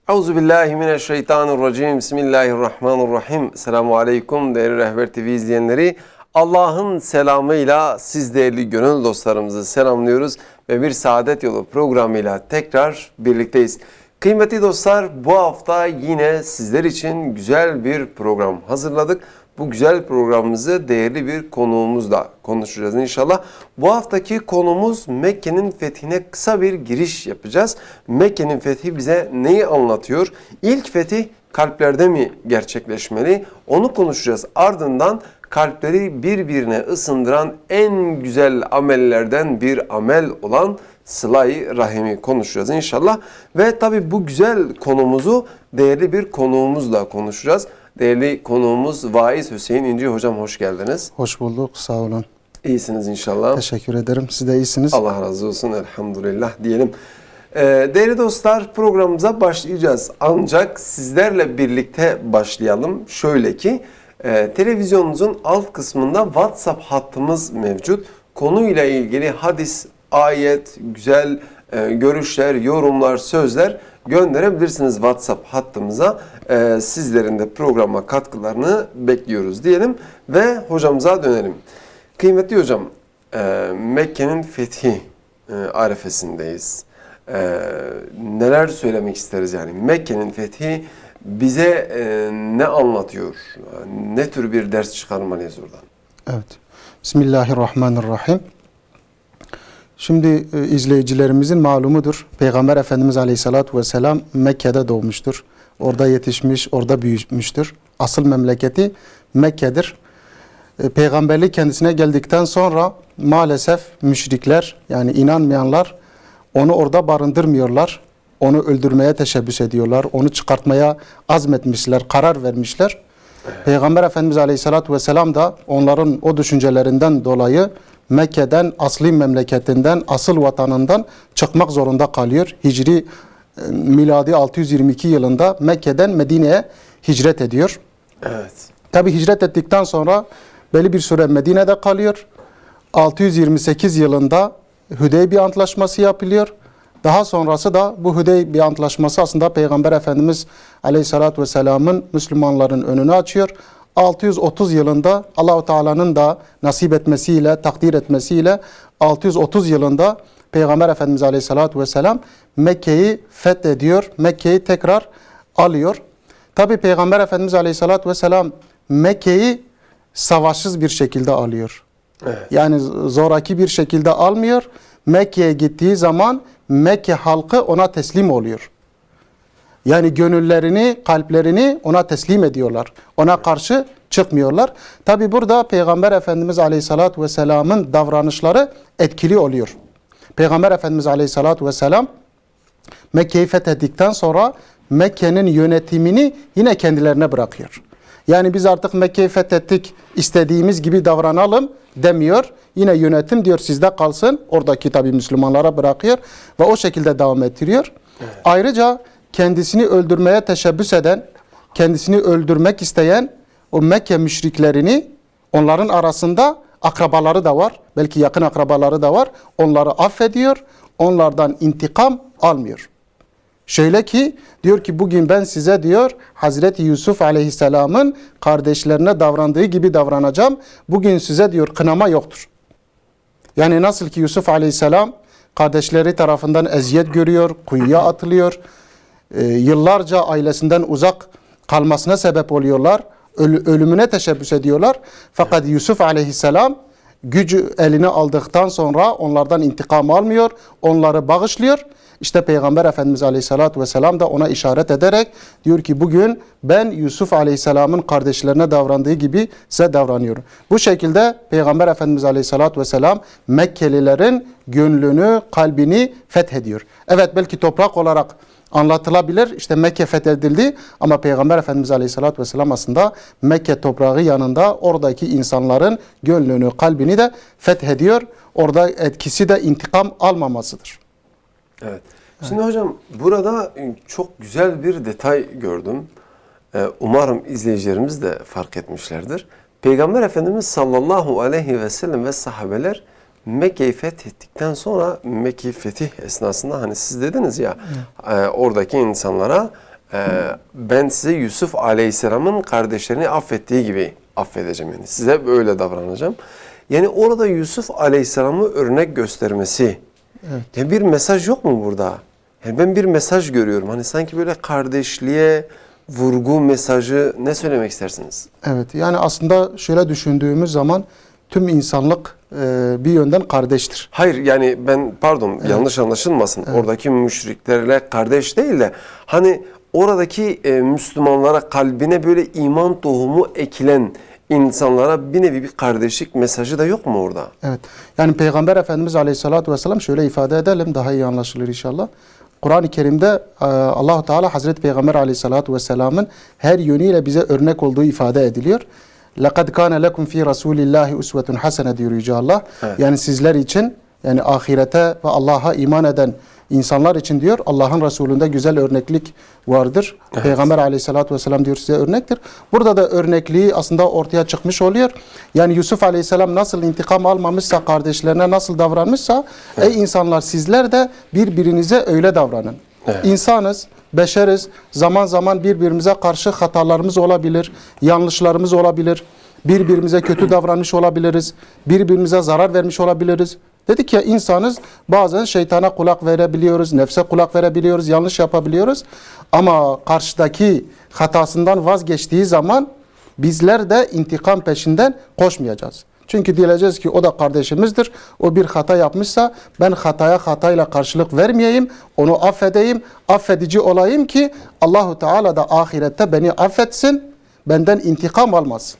Euzubillahimineşşeytanirracim. Bismillahirrahmanirrahim. Selamun aleyküm değerli Rehber TV izleyenleri. Allah'ın selamıyla siz değerli gönül dostlarımızı selamlıyoruz ve bir Saadet Yolu programıyla tekrar birlikteyiz. Kıymetli dostlar, bu hafta yine sizler için güzel bir program hazırladık. Bu güzel programımızı değerli bir konuğumuzla konuşacağız inşallah. Bu haftaki konumuz Mekke'nin fethine kısa bir giriş yapacağız. Mekke'nin fethi bize neyi anlatıyor? İlk fetih kalplerde mi gerçekleşmeli? Onu konuşacağız. Ardından kalpleri birbirine ısındıran en güzel amellerden bir amel olan Sıla-i Rahim'i konuşacağız inşallah. Ve tabi bu güzel konumuzu değerli bir konuğumuzla konuşacağız. Değerli konuğumuz Vaiz Hüseyin İnci hocam, hoş geldiniz. Hoş bulduk, sağ olun. İyisiniz inşallah. Teşekkür ederim. Siz de iyisiniz. Allah razı olsun, elhamdülillah diyelim. Değerli dostlar, programımıza başlayacağız. Ancak sizlerle birlikte başlayalım. Şöyle ki televizyonunuzun alt kısmında WhatsApp hattımız mevcut. Konuyla ilgili hadis, ayet, güzel görüşler, yorumlar, sözler gönderebilirsiniz WhatsApp hattımıza. Sizlerin de programa katkılarını bekliyoruz diyelim ve hocamıza dönelim. Kıymetli hocam, Mekke'nin fethi arefesindeyiz. Neler söylemek isteriz yani? Mekke'nin fethi bize ne anlatıyor? Ne tür bir ders çıkarmalıyız oradan? Evet. Bismillahirrahmanirrahim. Şimdi izleyicilerimizin malumudur. Peygamber Efendimiz Aleyhisselatü Vesselam Mekke'de doğmuştur. Orada yetişmiş, orada büyümüştür. Asıl memleketi Mekke'dir. Peygamberlik kendisine geldikten sonra maalesef müşrikler, yani inanmayanlar onu orada barındırmıyorlar. Onu öldürmeye teşebbüs ediyorlar. Onu çıkartmaya azmetmişler, karar vermişler. Peygamber Efendimiz Aleyhisselatü Vesselam da onların o düşüncelerinden dolayı Mekke'den, asli memleketinden, asıl vatanından çıkmak zorunda kalıyor. Hicri miladi 622 yılında Mekke'den Medine'ye hicret ediyor. Evet. Tabi hicret ettikten sonra belli bir süre Medine'de kalıyor. 628 yılında Hudeybiye Antlaşması yapılıyor. Daha sonrası da bu Hudeybiye Antlaşması aslında Peygamber Efendimiz Aleyhisselatü Vesselam'ın Müslümanların önünü açıyor. 630 yılında Allah-u Teala'nın da nasip etmesiyle, takdir etmesiyle 630 yılında Peygamber Efendimiz Aleyhisselatü Vesselam Mekke'yi fethediyor. Mekke'yi tekrar alıyor. Tabi Peygamber Efendimiz Aleyhisselatü Vesselam Mekke'yi savaşsız bir şekilde alıyor. Evet. Yani zoraki bir şekilde almıyor. Mekke'ye gittiği zaman Mekke halkı ona teslim oluyor. Yani gönüllerini, kalplerini ona teslim ediyorlar. Ona karşı çıkmıyorlar. Tabi burada Peygamber Efendimiz Aleyhisselatü Vesselam'ın davranışları etkili oluyor. Peygamber Efendimiz Aleyhisselatü Vesselam Mekke'yi fethettikten sonra Mekke'nin yönetimini yine kendilerine bırakıyor. Yani biz artık Mekke'yi fethettik, istediğimiz gibi davranalım demiyor. Yine yönetim diyor sizde kalsın. Oradaki tabi Müslümanlara bırakıyor ve o şekilde devam ettiriyor. Evet. Ayrıca kendisini öldürmeye teşebbüs eden, kendisini öldürmek isteyen o Mekke müşriklerini, onların arasında akrabaları da var. Belki yakın akrabaları da var. Onları affediyor. Onlardan intikam almıyor. Şöyle ki diyor ki bugün ben size diyor Hazreti Yusuf Aleyhisselam'ın kardeşlerine davrandığı gibi davranacağım. Bugün size diyor kınama yoktur. Yani nasıl ki Yusuf Aleyhisselam kardeşleri tarafından eziyet görüyor, kuyuya atılıyor. Yıllarca ailesinden uzak kalmasına sebep oluyorlar. Ölümüne teşebbüs ediyorlar. Fakat Yusuf Aleyhisselam gücü eline aldıktan sonra onlardan intikam almıyor, onları bağışlıyor. İşte Peygamber Efendimiz Aleyhisselatü Vesselam da ona işaret ederek diyor ki bugün ben Yusuf Aleyhisselam'ın kardeşlerine davrandığı gibi size davranıyorum. Bu şekilde Peygamber Efendimiz Aleyhisselatü Vesselam Mekkelilerin gönlünü, kalbini fethediyor. Evet, belki toprak olarak anlatılabilir. İşte Mekke fethedildi ama Peygamber Efendimiz Aleyhisselatü Vesselam aslında Mekke toprağı yanında oradaki insanların gönlünü, kalbini de fethediyor. Orada etkisi de intikam almamasıdır. Evet. Şimdi hocam burada çok güzel bir detay gördüm. Umarım izleyicilerimiz de fark etmişlerdir. Peygamber Efendimiz sallallahu aleyhi ve sellem ve sahabeler Mekke'yi fethettikten sonra Mekke fetih esnasında hani siz dediniz ya oradaki insanlara ben size Yusuf Aleyhisselam'ın kardeşlerini affettiği gibi affedeceğim. Yani size böyle davranacağım. Yani orada Yusuf Aleyhisselam'ı örnek göstermesi. Evet. Yani bir mesaj yok mu burada? Yani ben bir mesaj görüyorum. Hani sanki böyle kardeşliğe vurgu mesajı, ne söylemek istersiniz? Evet, yani aslında şöyle düşündüğümüz zaman tüm insanlık bir yönden kardeştir. Hayır, yani ben pardon, yanlış anlaşılmasın. Oradaki müşriklerle kardeş değil de hani oradaki Müslümanlara, kalbine böyle iman tohumu ekilen insanlara bir nevi bir kardeşlik mesajı da yok mu orada? Evet. Yani Peygamber Efendimiz Aleyhisselatü Vesselam şöyle ifade edelim, daha iyi anlaşılır inşallah. Kur'an-ı Kerim'de Allah-u Teala Hazreti Peygamber Aleyhisselatü Vesselam'ın her yönüyle bize örnek olduğu ifade ediliyor. لَقَدْ كَانَ لَكُمْ ف۪ي رَسُولِ اللّٰهِ اُسْوَةٌ حَسَنَ diyor Yüce Allah. Evet. Yani sizler için, yani ahirete ve Allah'a iman eden insanlar için diyor, Allah'ın Resulü'nde güzel örneklik vardır. Evet. Peygamber Aleyhisselatü Vesselam diyor size örnektir. Burada da örnekliği aslında ortaya çıkmış oluyor. Yani Yusuf Aleyhisselam nasıl intikam almamışsa, kardeşlerine nasıl davranmışsa, ey insanlar sizler de birbirinize öyle davranın. Evet. İnsanız, beşeriz. Zaman zaman birbirimize karşı hatalarımız olabilir, yanlışlarımız olabilir. Birbirimize kötü davranmış olabiliriz. Birbirimize zarar vermiş olabiliriz. Dedik ya, insanız, bazen şeytana kulak verebiliyoruz, nefse kulak verebiliyoruz, yanlış yapabiliyoruz. Ama karşıdaki hatasından vazgeçtiği zaman bizler de intikam peşinden koşmayacağız. Çünkü diyeceğiz ki o da kardeşimizdir. O bir hata yapmışsa ben hataya hatayla karşılık vermeyeyim. Onu affedeyim, affedici olayım ki Allahu Teala da ahirette beni affetsin, benden intikam almasın.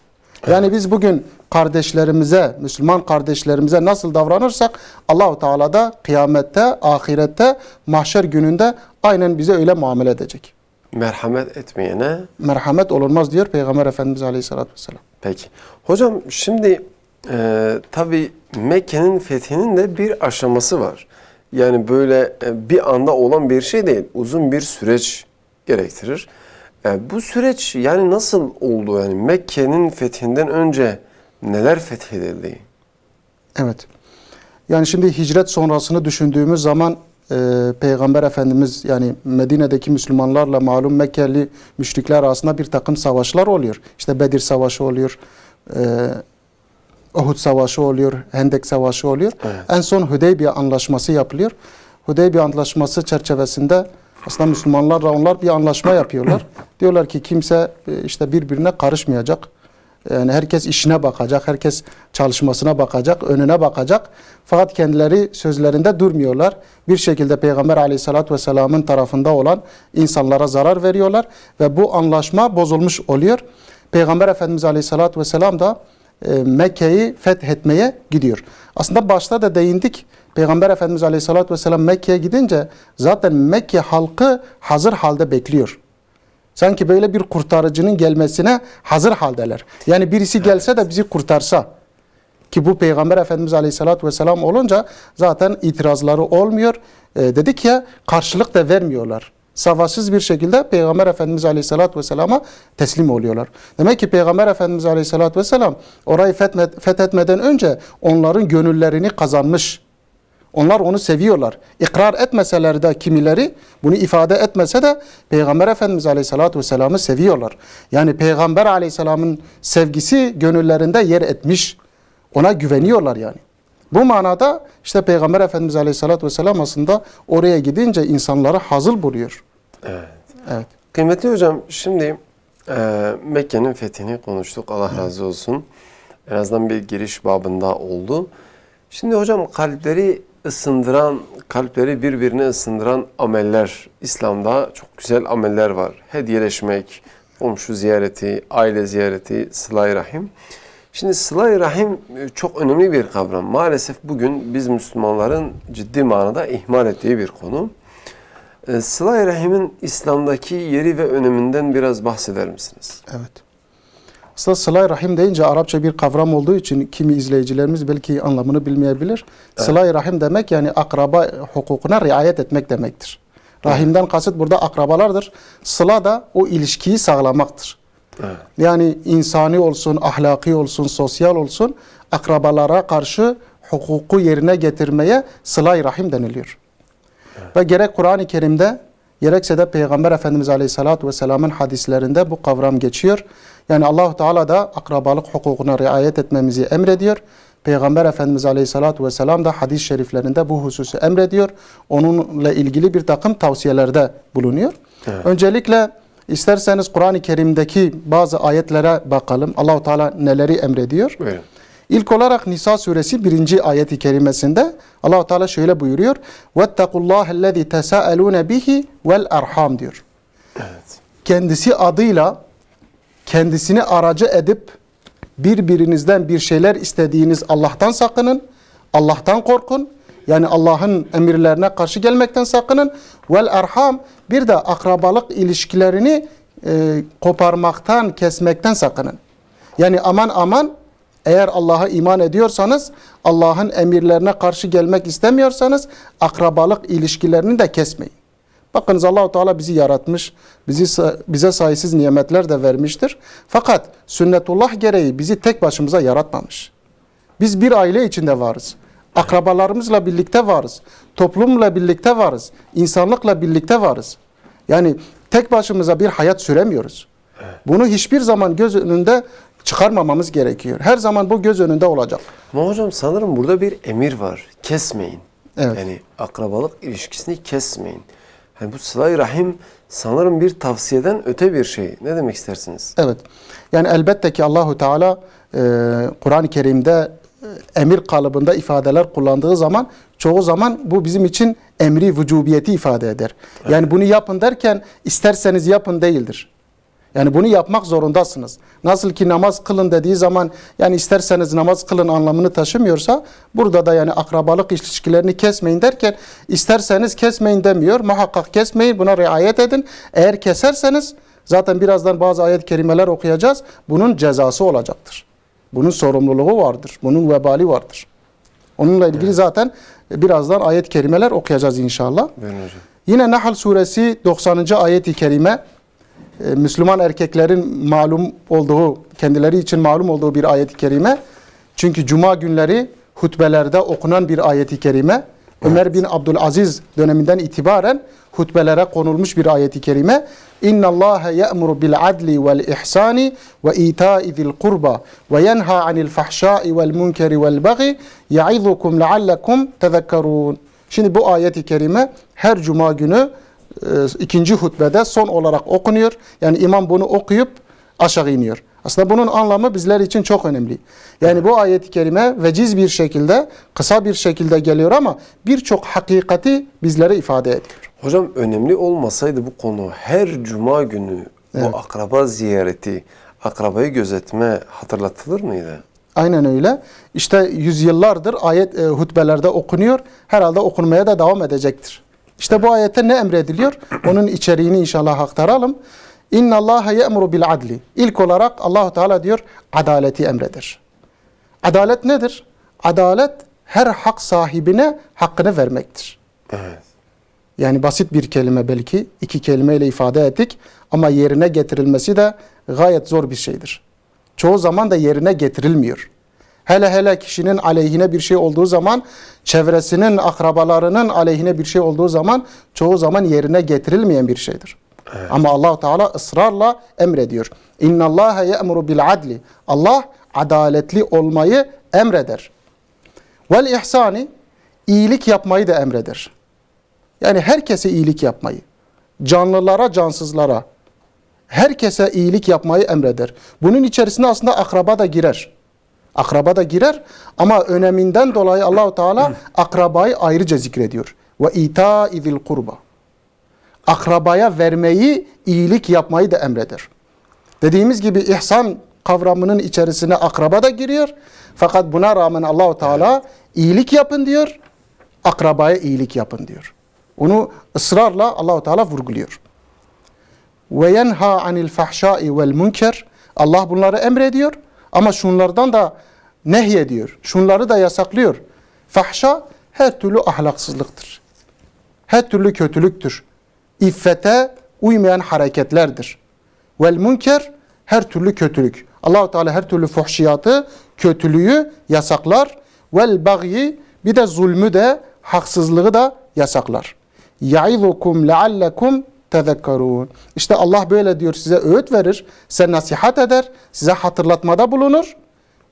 Yani biz bugün kardeşlerimize, Müslüman kardeşlerimize nasıl davranırsak Allahu Teala da kıyamette, ahirette, mahşer gününde aynen bize öyle muamele edecek. Merhamet etmeyene. Merhamet olunmaz diyor Peygamber Efendimiz Aleyhisselatü Vesselam. Peki. Hocam şimdi tabii Mekke'nin fethinin de bir aşaması var. Yani böyle bir anda olan bir şey değil. Uzun bir süreç gerektirir. Bu süreç yani nasıl oldu? Yani Mekke'nin fethinden önce neler fethedildi? Evet. Yani şimdi hicret sonrasını düşündüğümüz zaman Peygamber Efendimiz, yani Medine'deki Müslümanlarla malum Mekkeli müşrikler arasında bir takım savaşlar oluyor. İşte Bedir Savaşı oluyor, Uhud Savaşı oluyor, Hendek Savaşı oluyor. Evet. En son Hudeybiye Anlaşması yapılıyor. Hudeybiye Anlaşması çerçevesinde aslında Müslümanlarla onlar bir anlaşma yapıyorlar. Diyorlar ki kimse işte birbirine karışmayacak. Yani herkes işine bakacak, herkes çalışmasına bakacak, önüne bakacak. Fakat kendileri sözlerinde durmuyorlar. Bir şekilde Peygamber Aleyhisselatü Vesselam'ın tarafında olan insanlara zarar veriyorlar. Ve bu anlaşma bozulmuş oluyor. Peygamber Efendimiz Aleyhisselatü Vesselam da Mekke'yi fethetmeye gidiyor. Aslında başta da değindik. Peygamber Efendimiz Aleyhisselatü Vesselam Mekke'ye gidince zaten Mekke halkı hazır halde bekliyor. Sanki böyle bir kurtarıcının gelmesine hazır haldeler. Yani birisi gelse de bizi kurtarsa. Ki bu Peygamber Efendimiz Aleyhisselatü Vesselam olunca zaten itirazları olmuyor. Dedik ya, karşılık da vermiyorlar. Savaşsız bir şekilde Peygamber Efendimiz Aleyhisselatü Vesselam'a teslim oluyorlar. Demek ki Peygamber Efendimiz Aleyhisselatü Vesselam orayı fethetmeden önce onların gönüllerini kazanmış. Onlar onu seviyorlar. İkrar etmeseler de kimileri, bunu ifade etmese de Peygamber Efendimiz Aleyhisselatü Vesselam'ı seviyorlar. Yani Peygamber Aleyhisselam'ın sevgisi gönüllerinde yer etmiş. Ona güveniyorlar yani. Bu manada işte Peygamber Efendimiz Aleyhisselatü Vesselam aslında oraya gidince insanları hazır buluyor. Evet. Evet. Kıymetli hocam, şimdi Mekke'nin fethini konuştuk. Allah razı olsun. En azından bir giriş babında oldu. Şimdi hocam, kalpleri ısındıran, kalpleri birbirine ısındıran ameller, İslam'da çok güzel ameller var. Hediyeleşmek, komşu ziyareti, aile ziyareti, sıla-i rahim. Şimdi sıla-i rahim çok önemli bir kavram. Maalesef bugün biz Müslümanların ciddi manada ihmal ettiği bir konu. Sıla-i rahimin İslam'daki yeri ve öneminden biraz bahseder misiniz? Evet. Aslında sıla-i rahim deyince Arapça bir kavram olduğu için kimi izleyicilerimiz belki anlamını bilmeyebilir. Evet. Sıla-i rahim demek yani akraba hukukuna riayet etmek demektir. Rahimden kasıt burada akrabalardır. Sıla da o ilişkiyi sağlamaktır. Evet. Yani insani olsun, ahlaki olsun, sosyal olsun, akrabalara karşı hukuku yerine getirmeye sıla-i rahim deniliyor. Evet. Ve gerek Kur'an-ı Kerim'de gerekse de Peygamber Efendimiz Aleyhisselatü Vesselam'ın hadislerinde bu kavram geçiyor. Yani Allah-u Teala da akrabalık hukukuna riayet etmemizi emrediyor. Peygamber Efendimiz Aleyhisselatü Vesselam da hadis-i şeriflerinde bu hususu emrediyor. Onunla ilgili bir takım tavsiyelerde bulunuyor. Evet. Öncelikle isterseniz Kur'an-ı Kerim'deki bazı ayetlere bakalım. Allah-u Teala neleri emrediyor? Buyurun. İlk olarak Nisa suresi 1. ayeti kerimesinde Allah-u Teala şöyle buyuruyor. وَاتَّقُوا تَسَاءَلُونَ bihi vel arham diyor. Evet. Kendisi adıyla kendisini aracı edip birbirinizden bir şeyler istediğiniz Allah'tan sakının. Allah'tan korkun. Yani Allah'ın emirlerine karşı gelmekten sakının. Vel arham, bir de akrabalık ilişkilerini koparmaktan, kesmekten sakının. Yani aman aman, eğer Allah'a iman ediyorsanız, Allah'ın emirlerine karşı gelmek istemiyorsanız akrabalık ilişkilerini de kesmeyin. Bakınız, Allah-u Teala bizi yaratmış, bize sayısız nimetler de vermiştir. Fakat sünnetullah gereği bizi tek başımıza yaratmamış. Biz bir aile içinde varız. Akrabalarımızla birlikte varız. Toplumla birlikte varız. İnsanlıkla birlikte varız. Yani tek başımıza bir hayat süremiyoruz. Bunu hiçbir zaman göz önünde çıkarmamamız gerekiyor. Her zaman bu göz önünde olacak. Ama hocam sanırım burada bir emir var. Kesmeyin. Evet. Yani akrabalık ilişkisini kesmeyin. Yani bu sıla-i rahim sanırım bir tavsiyeden öte bir şey. Ne demek istersiniz? Evet. Yani elbette ki Allahu Teala Kur'an-ı Kerim'de emir kalıbında ifadeler kullandığı zaman çoğu zaman bu bizim için emri vücubiyeti ifade eder. Yani bunu yapın derken isterseniz yapın değildir. Yani bunu yapmak zorundasınız. Nasıl ki namaz kılın dediği zaman yani isterseniz namaz kılın anlamını taşımıyorsa, burada da yani akrabalık ilişkilerini kesmeyin derken isterseniz kesmeyin demiyor. Muhakkak kesmeyin, buna riayet edin. Eğer keserseniz zaten birazdan bazı ayet-i kerimeler okuyacağız. Bunun cezası olacaktır. Bunun sorumluluğu vardır. Bunun vebali vardır. Onunla ilgili zaten birazdan ayet-i kerimeler okuyacağız inşallah. Buyurun hocam. Yine Nahl suresi 90. ayet-i kerime, Müslüman erkeklerin malum olduğu, kendileri için malum olduğu bir ayet-i kerime. Çünkü cuma günleri hutbelerde okunan bir ayet-i kerime. Ömer bin Abdülaziz döneminden itibaren hutbelere konulmuş bir ayet-i kerime. İnna Allaha ya'muru bil adli vel ihsani ve ita'i zil kurba ve yenha anil fahşai vel munkeri vel bagi ya'izukum leallekum tezekkerun. Şimdi bu ayet-i kerime her cuma günü ikinci hutbede son olarak okunuyor. Yani imam bunu okuyup aşağı iniyor. Aslında bunun anlamı bizler için çok önemli. Yani bu ayet-i kerime veciz bir şekilde, kısa bir şekilde geliyor ama birçok hakikati bizlere ifade ediyor. Hocam önemli olmasaydı bu konu her cuma günü bu akraba ziyareti, akrabayı gözetme hatırlatılır mıydı? Aynen öyle. İşte yüzyıllardır ayet hutbelerde okunuyor. Herhalde okunmaya da devam edecektir. İşte bu ayette ne emrediliyor? Onun içeriğini inşallah aktaralım. İnna Allaha ye'muru bil adli. İlk olarak Allah-u Teala diyor, adaleti emreder. Adalet nedir? Adalet her hak sahibine hakkını vermektir. Evet. Yani basit bir kelime, belki iki kelimeyle ifade ettik ama yerine getirilmesi de gayet zor bir şeydir. Çoğu zaman da yerine getirilmiyor. Hele hele kişinin aleyhine bir şey olduğu zaman, çevresinin, akrabalarının aleyhine bir şey olduğu zaman çoğu zaman yerine getirilmeyen bir şeydir. Evet. Ama Allah-u Teala ısrarla emrediyor. İnna Allaha ye'muru bil adli. Allah adaletli olmayı emreder. Vel ihsani, iyilik yapmayı da emreder. Yani herkese iyilik yapmayı, canlılara, cansızlara, herkese iyilik yapmayı emreder. Bunun içerisinde aslında akraba da girer. Akraba da girer ama öneminden dolayı Allah-u Teala akrabayı ayrıca zikrediyor. Ve ita'i zil kurba. Akrabaya vermeyi, iyilik yapmayı da emreder. Dediğimiz gibi ihsan kavramının içerisine akraba da giriyor. Fakat buna rağmen Allah-u Teala iyilik yapın diyor, akrabaya iyilik yapın diyor. Onu ısrarla Allah-u Teala vurguluyor. Ve yenha anil fahşai vel münker. Allah bunları emrediyor ama şunlardan da nehyediyor. Şunları da yasaklıyor. Fahşa her türlü ahlaksızlıktır. Her türlü kötülüktür. İffete uymayan hareketlerdir. Vel münker her türlü kötülük. Allah-u Teala her türlü fuhşiyatı, kötülüğü yasaklar. Vel bagyi, bir de zulmü de, haksızlığı da yasaklar. يَعِظُكُمْ لَعَلَّكُمْ تَذَكَّرُونَ. İşte Allah böyle diyor, size öğüt verir, size nasihat eder, size hatırlatmada bulunur.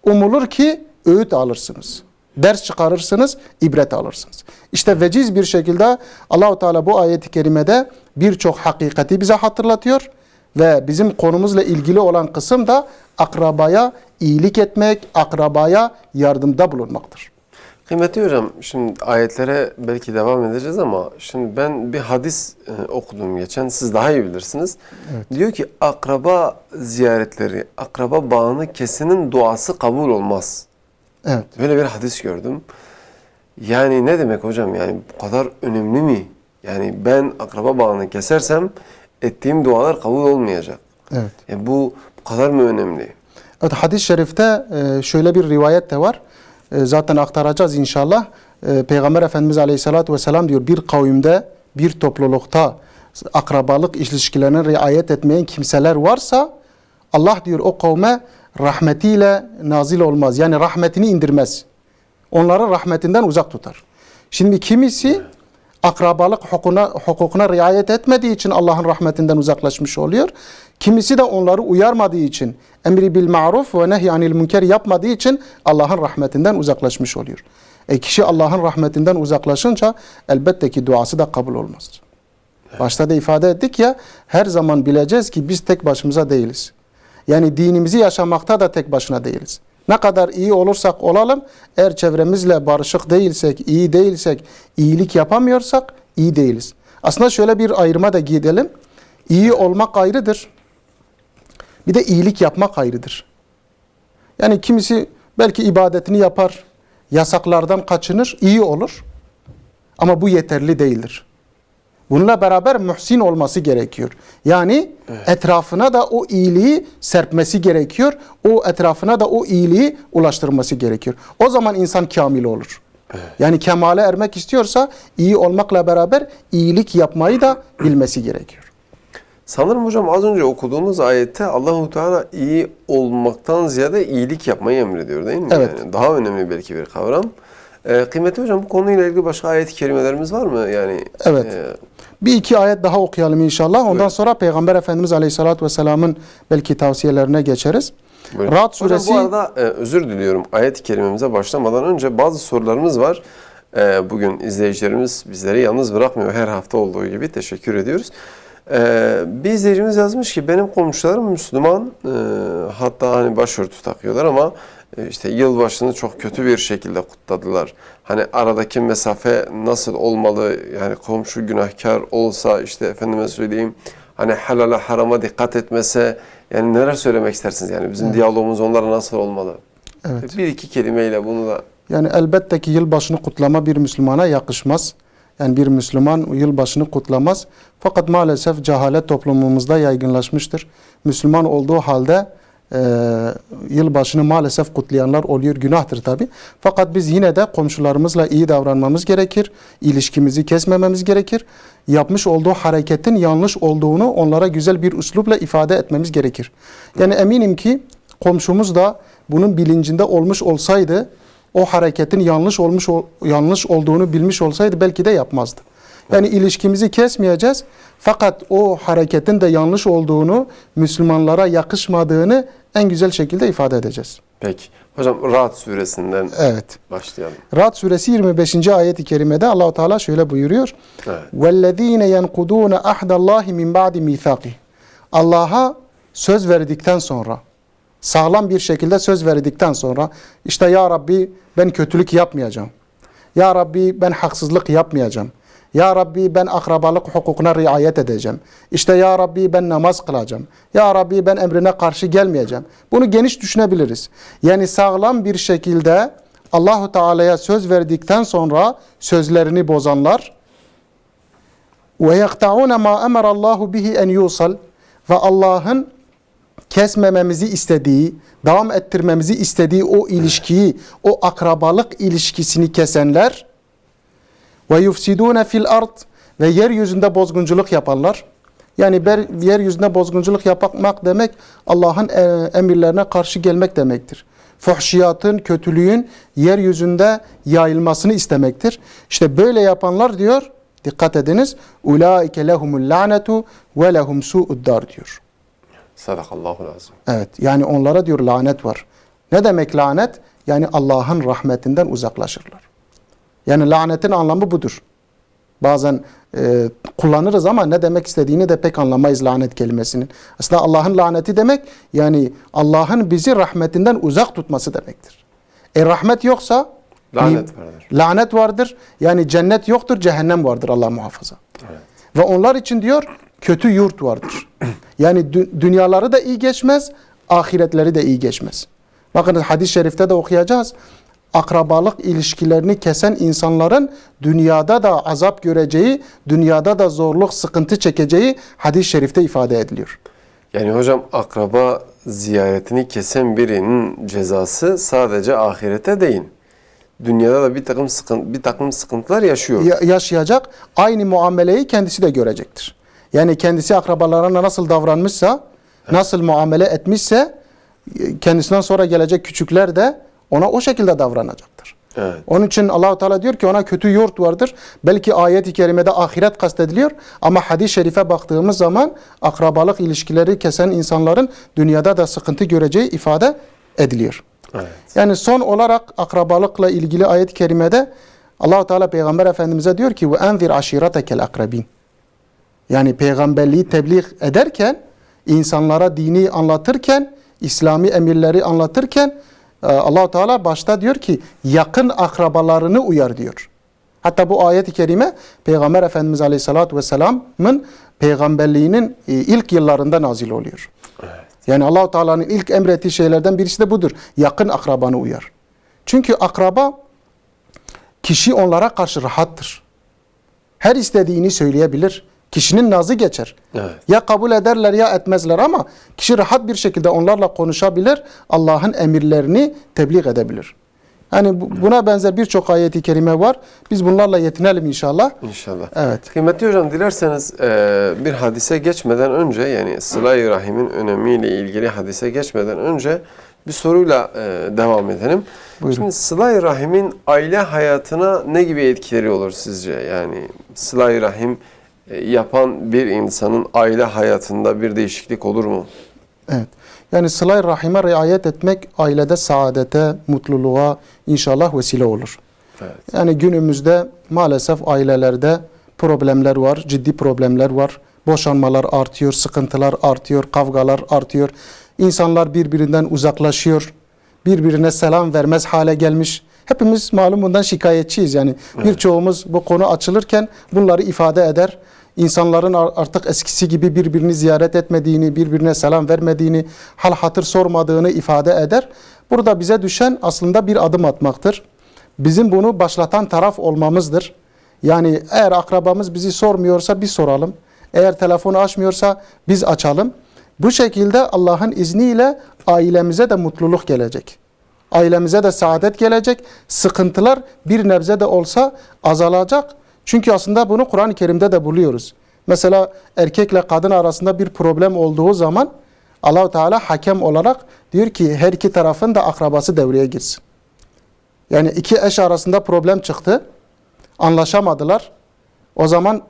Umulur ki öğüt alırsınız. Ders çıkarırsınız, ibret alırsınız. İşte veciz bir şekilde Allah-u Teala bu ayet-i kerimede birçok hakikati bize hatırlatıyor ve bizim konumuzla ilgili olan kısım da akrabaya iyilik etmek, akrabaya yardımda bulunmaktır. Kıymetli hocam, şimdi ayetlere belki devam edeceğiz ama şimdi ben bir hadis okudum geçen, siz daha iyi bilirsiniz. Evet. Diyor ki akraba ziyaretleri, akraba bağını kesenin duası kabul olmaz. Evet. Böyle bir hadis gördüm. Yani ne demek hocam, yani bu kadar önemli mi? Yani ben akraba bağını kesersem ettiğim dualar kabul olmayacak. Evet. Yani bu kadar mı önemli? Evet, hadis-i şerifte şöyle bir rivayet de var. Zaten aktaracağız inşallah. Peygamber Efendimiz Aleyhisselatü Vesselam diyor, bir kavimde, bir toplulukta akrabalık ilişkilerine riayet etmeyen kimseler varsa Allah diyor o kavme rahmetiyle nazil olmaz. Yani rahmetini indirmez. Onları rahmetinden uzak tutar. Şimdi kimisi akrabalık hukukuna riayet etmediği için Allah'ın rahmetinden uzaklaşmış oluyor. Kimisi de onları uyarmadığı için, emri bil ma'ruf ve nehyanil münker yapmadığı için Allah'ın rahmetinden uzaklaşmış oluyor. Kişi Allah'ın rahmetinden uzaklaşınca elbette ki duası da kabul olmaz. Başta da ifade ettik ya, her zaman bileceğiz ki biz tek başımıza değiliz. Yani dinimizi yaşamakta da tek başına değiliz. Ne kadar iyi olursak olalım, eğer çevremizle barışık değilsek, iyi değilsek, iyilik yapamıyorsak iyi değiliz. Aslında şöyle bir ayrıma da gidelim. İyi olmak ayrıdır. Bir de iyilik yapmak ayrıdır. Yani kimisi belki ibadetini yapar, yasaklardan kaçınır, iyi olur. Ama bu yeterli değildir. Bununla beraber muhsin olması gerekiyor. Yani etrafına da o iyiliği serpmesi gerekiyor. O etrafına da o iyiliği ulaştırması gerekiyor. O zaman insan kamil olur. Yani kemale ermek istiyorsa iyi olmakla beraber iyilik yapmayı da bilmesi gerekiyor. Sanırım hocam az önce okuduğumuz ayette Allah-u Teala iyi olmaktan ziyade iyilik yapmayı emrediyor değil mi? Evet. Yani daha önemli belki bir kavram. Kıymetli hocam, bu konuyla ilgili başka ayet-i kerimelerimiz var mı? Yani evet. Bir iki ayet daha okuyalım inşallah. Ondan sonra Peygamber Efendimiz Aleyhisselatü Vesselam'ın belki tavsiyelerine geçeriz. Ra'd suresi... Hocam bu arada özür diliyorum. Ayet-i kerimemize başlamadan önce bazı sorularımız var. Bugün izleyicilerimiz bizleri yalnız bırakmıyor. Her hafta olduğu gibi teşekkür ediyoruz. Bir izleyicimiz yazmış ki benim komşularım Müslüman, hatta hani başörtü takıyorlar ama işte yılbaşını çok kötü bir şekilde kutladılar. Hani aradaki mesafe nasıl olmalı? Yani komşu günahkar olsa, işte efendime söyleyeyim, hani halala harama dikkat etmese, yani neler söylemek istersiniz? Yani bizim diyalogumuz onlara nasıl olmalı? Evet. Bir iki kelimeyle bunu da... Yani elbette ki yılbaşını kutlama bir Müslümana yakışmaz. Yani bir Müslüman yılbaşını kutlamaz. Fakat maalesef cehalet toplumumuzda yaygınlaşmıştır. Müslüman olduğu halde yılbaşını maalesef kutlayanlar oluyor. Günahtır tabi. Fakat biz yine de komşularımızla iyi davranmamız gerekir. İlişkimizi kesmememiz gerekir. Yapmış olduğu hareketin yanlış olduğunu onlara güzel bir üslupla ifade etmemiz gerekir. Yani eminim ki komşumuz da bunun bilincinde olmuş olsaydı, o hareketin yanlış olduğunu bilmiş olsaydı belki de yapmazdı. Yani ilişkimizi kesmeyeceğiz. Fakat o hareketin de yanlış olduğunu, Müslümanlara yakışmadığını en güzel şekilde ifade edeceğiz. Peki. Hocam Ra'd suresinden başlayalım. Ra'd suresi 25. ayet-i kerimede Allah-u Teala şöyle buyuruyor. وَالَّذ۪ينَ يَنْقُدُونَ اَحْدَ اللّٰهِ مِنْ بَعْدِ مِيثَاقِهِ. Allah'a söz verdikten sonra, sağlam bir şekilde söz verdikten sonra, işte ya Rabbi ben kötülük yapmayacağım. Ya Rabbi ben haksızlık yapmayacağım. Ya Rabbi ben akrabalık hukukuna riayet edeceğim. İşte ya Rabbi ben namaz kılacağım. Ya Rabbi ben emrine karşı gelmeyeceğim. Bunu geniş düşünebiliriz. Yani sağlam bir şekilde Allahu Teala'ya söz verdikten sonra sözlerini bozanlar ve yekta'un ma emara Allahu bihi en yusal, ve Allah'ın kesmememizi istediği, devam ettirmemizi istediği o ilişkiyi, o akrabalık ilişkisini kesenler ve yufsidune fil ard, ve yeryüzünde bozgunculuk yapanlar. Yani yeryüzünde bozgunculuk yapmak demek Allah'ın emirlerine karşı gelmek demektir. Fuhşiyatın, kötülüğün yeryüzünde yayılmasını istemektir. İşte böyle yapanlar diyor Dikkat ediniz. Ulaike lehumul lanetu ve lehum su'uddar diyor. Sadakallahu lazım. Evet, yani onlara diyor lanet var. Ne demek lanet? Yani Allah'ın rahmetinden uzaklaşırlar. Yani lanetin anlamı budur. Bazen kullanırız ama ne demek istediğini de pek anlamayız lanet kelimesinin. Aslında Allah'ın laneti demek yani Allah'ın bizi rahmetinden uzak tutması demektir. Rahmet yoksa Lanet vardır. Lanet vardır. Yani cennet yoktur, cehennem vardır Allah muhafaza. Evet. Ve onlar için diyor kötü yurt vardır. Yani dünyaları da iyi geçmez, ahiretleri de iyi geçmez. Bakın hadis-i şerifte de okuyacağız. Akrabalık ilişkilerini kesen insanların dünyada da azap göreceği, dünyada da zorluk, sıkıntı çekeceği hadis-i şerifte ifade ediliyor. Yani hocam akraba ziyaretini kesen birinin cezası sadece ahirete değil. Dünyada da bir takım sıkıntılar yaşıyor. Yaşayacak, aynı muameleyi kendisi de görecektir. Yani kendisi akrabalarına nasıl davranmışsa, nasıl muamele etmişse, kendisinden sonra gelecek küçükler de ona o şekilde davranacaktır. Evet. Onun için Allah-u Teala diyor ki ona kötü yurt vardır. Belki ayet-i kerimede ahiret kastediliyor ama hadis-i şerife baktığımız zaman akrabalık ilişkileri kesen insanların dünyada da sıkıntı göreceği ifade ediliyor. Evet. Yani son olarak akrabalıkla ilgili ayet-i kerimede Allah-u Teala Peygamber Efendimiz'e diyor ki وَاَنْذِرْ عَشِيرَتَكَ الْاَقْرَبِينَ. Yani peygamberliği tebliğ ederken, insanlara dini anlatırken, İslami emirleri anlatırken Allah-u Teala başta diyor ki yakın akrabalarını uyar diyor. Hatta bu ayet-i kerime Peygamber Efendimiz Aleyhisselatü Vesselam'ın peygamberliğinin ilk yıllarında nazil oluyor. Evet. Yani Allah-u Teala'nın ilk emrettiği şeylerden birisi de budur. Yakın akrabanı uyar. Çünkü akraba kişi onlara karşı rahattır. Her istediğini söyleyebilir. Kişinin nazı geçer. Evet. Ya kabul ederler ya etmezler ama kişi rahat bir şekilde onlarla konuşabilir. Allah'ın emirlerini tebliğ edebilir. Yani buna benzer birçok ayet-i kerime var. Biz bunlarla yetinelim inşallah. İnşallah. Evet. Kıymetli hocam dilerseniz bir hadise geçmeden önce yani Sıla-i Rahim'in önemiyle ilgili hadise geçmeden önce bir soruyla devam edelim. Buyurun. Şimdi Sıla-i Rahim'in aile hayatına ne gibi etkileri olur sizce? Yani Sıla-i Rahim yapan bir insanın aile hayatında bir değişiklik olur mu? Evet. Yani sıla-i rahime riayet etmek ailede saadete, mutluluğa inşallah vesile olur. Evet. Yani günümüzde maalesef ailelerde problemler var, ciddi problemler var. Boşanmalar artıyor, sıkıntılar artıyor, kavgalar artıyor. İnsanlar birbirinden uzaklaşıyor. Birbirine selam vermez hale gelmiş. Hepimiz malum bundan şikayetçiyiz. Yani birçoğumuz bu konu açılırken bunları ifade eder. İnsanların artık eskisi gibi birbirini ziyaret etmediğini, birbirine selam vermediğini, hal hatır sormadığını ifade eder. Burada bize düşen aslında bir adım atmaktır. Bizim bunu başlatan taraf olmamızdır. Yani eğer akrabamız bizi sormuyorsa biz soralım. Eğer telefonu açmıyorsa biz açalım. Bu şekilde Allah'ın izniyle ailemize de mutluluk gelecek. Ailemize de saadet gelecek. Sıkıntılar bir nebze de olsa azalacak. Çünkü aslında bunu Kur'an-ı Kerim'de de buluyoruz. Mesela erkekle kadın arasında bir problem olduğu zaman Allah-u Teala hakem olarak diyor ki her iki tarafın da akrabası devreye girsin. Yani iki eş arasında problem çıktı. Anlaşamadılar. O zaman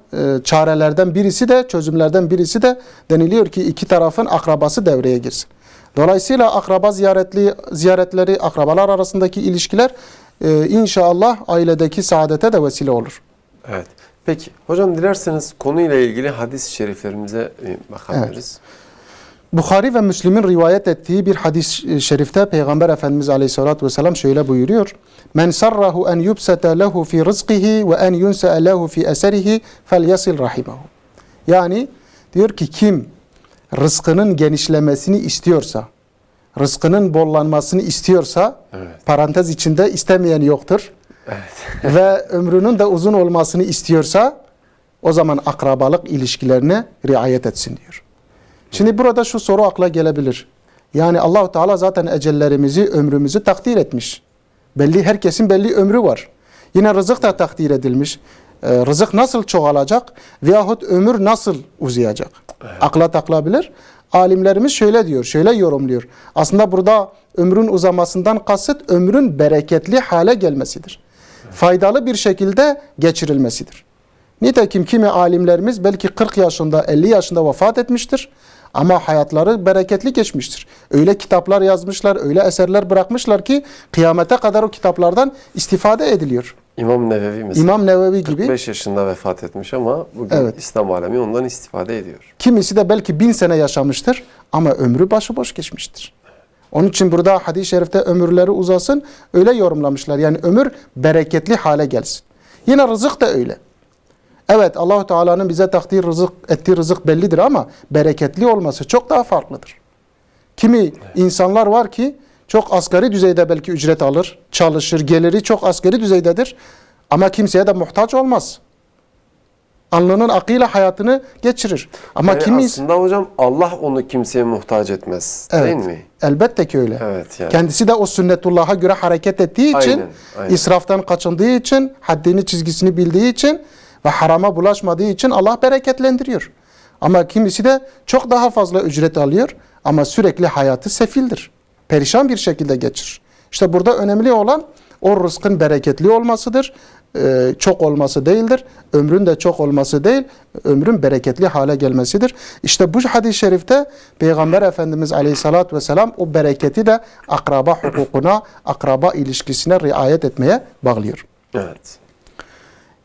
çarelerden birisi de, çözümlerden birisi de deniliyor ki iki tarafın akrabası devreye girsin. Dolayısıyla akraba ziyaretleri, akrabalar arasındaki ilişkiler inşallah ailedeki saadete de vesile olur. Evet. Peki hocam dilerseniz konuyla ilgili hadis-i şeriflerimize bakabiliriz. Bukhari ve Müslim'in rivayet ettiği bir hadis-i şerifte Peygamber Efendimiz Aleyhisselatü Vesselam şöyle buyuruyor. Men sarrahu en yubsete lehu fi rizqihi ve en yunse'e lehu fi eserihi fel yasil rahimahu. Yani diyor ki kim rızkının genişlemesini istiyorsa, rızkının bollanmasını istiyorsa, parantez içinde istemeyen yoktur. Evet. Ve ömrünün de uzun olmasını istiyorsa o zaman akrabalık ilişkilerine riayet etsin diyor. Şimdi burada şu soru akla gelebilir. Yani Allah-u Teala zaten ecellerimizi, ömrümüzü takdir etmiş. Herkesin belli ömrü var. Yine rızık da takdir edilmiş. Rızık nasıl çoğalacak veyahut ömür nasıl uzayacak? Evet. Akla takılabilir. Alimlerimiz şöyle diyor, şöyle yorumluyor. Aslında burada ömrün uzamasından kasıt ömrün bereketli hale gelmesidir. Evet. Faydalı bir şekilde geçirilmesidir. Nitekim kimi alimlerimiz belki 40 yaşında, 50 yaşında vefat etmiştir. Ama hayatları bereketli geçmiştir. Öyle kitaplar yazmışlar, öyle eserler bırakmışlar ki kıyamete kadar o kitaplardan istifade ediliyor. İmam Nevevi mesela. İmam Nevevi gibi. 45 yaşında vefat etmiş ama bugün Evet. İslam alemi ondan istifade ediyor. Kimisi de belki 1000 sene yaşamıştır ama ömrü başıboş geçmiştir. Onun için burada hadis-i şerifte ömürleri uzasın öyle yorumlamışlar. Yani ömür bereketli hale gelsin. Yine rızık da öyle. Evet, Allah-u Teala'nın bize takdir rızık ettiği rızık bellidir ama bereketli olması çok daha farklıdır. Kimi insanlar var ki çok asgari düzeyde belki ücret alır, çalışır, geliri çok asgari düzeydedir ama kimseye de muhtaç olmaz. Alnının akıyla hayatını geçirir. Ama Yani kimi aslında hocam Allah onu kimseye muhtaç etmez. evet, Değil mi? elbette ki öyle. Evet yani. Kendisi de o sünnetullah'a göre hareket ettiği için, Aynen, aynen. israftan kaçındığı için, haddini çizgisini bildiği için ve harama bulaşmadığı için Allah bereketlendiriyor. Ama kimisi de çok daha fazla ücret alıyor ama sürekli hayatı sefildir. Perişan bir şekilde geçirir. İşte burada önemli olan o rızkın bereketli olmasıdır. Çok olması değildir. Ömrün de çok olması değil, ömrün bereketli hale gelmesidir. İşte bu hadis-i şerifte Peygamber Efendimiz Aleyhisselatü Vesselam o bereketi de akraba hukukuna, akraba ilişkisine riayet etmeye bağlıyor. Evet.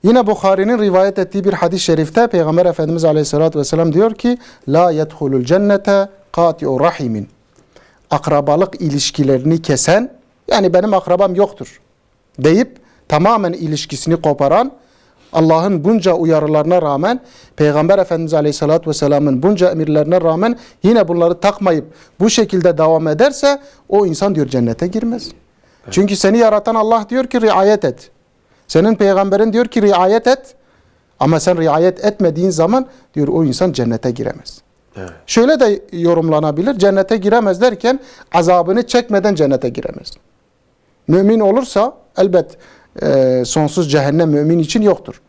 Yine Bukhari'nin rivayet ettiği bir hadis-i şerifte Peygamber Efendimiz Aleyhisselatü Vesselam diyor ki La yedhulul cennete kati'u rahimin. Akrabalık ilişkilerini kesen, yani benim akrabam yoktur deyip tamamen ilişkisini koparan, Allah'ın bunca uyarılarına rağmen, Peygamber Efendimiz Aleyhisselatü Vesselam'ın bunca emirlerine rağmen yine bunları takmayıp bu şekilde devam ederse o insan diyor cennete girmez. Evet. Çünkü seni yaratan Allah diyor ki riayet et. Senin peygamberin diyor ki riayet et. Ama sen riayet etmediğin zaman diyor o insan cennete giremez. Evet. Şöyle de yorumlanabilir. Cennete giremez derken azabını çekmeden cennete giremez. Mümin olursa elbet sonsuz cehennem mümin için yoktur.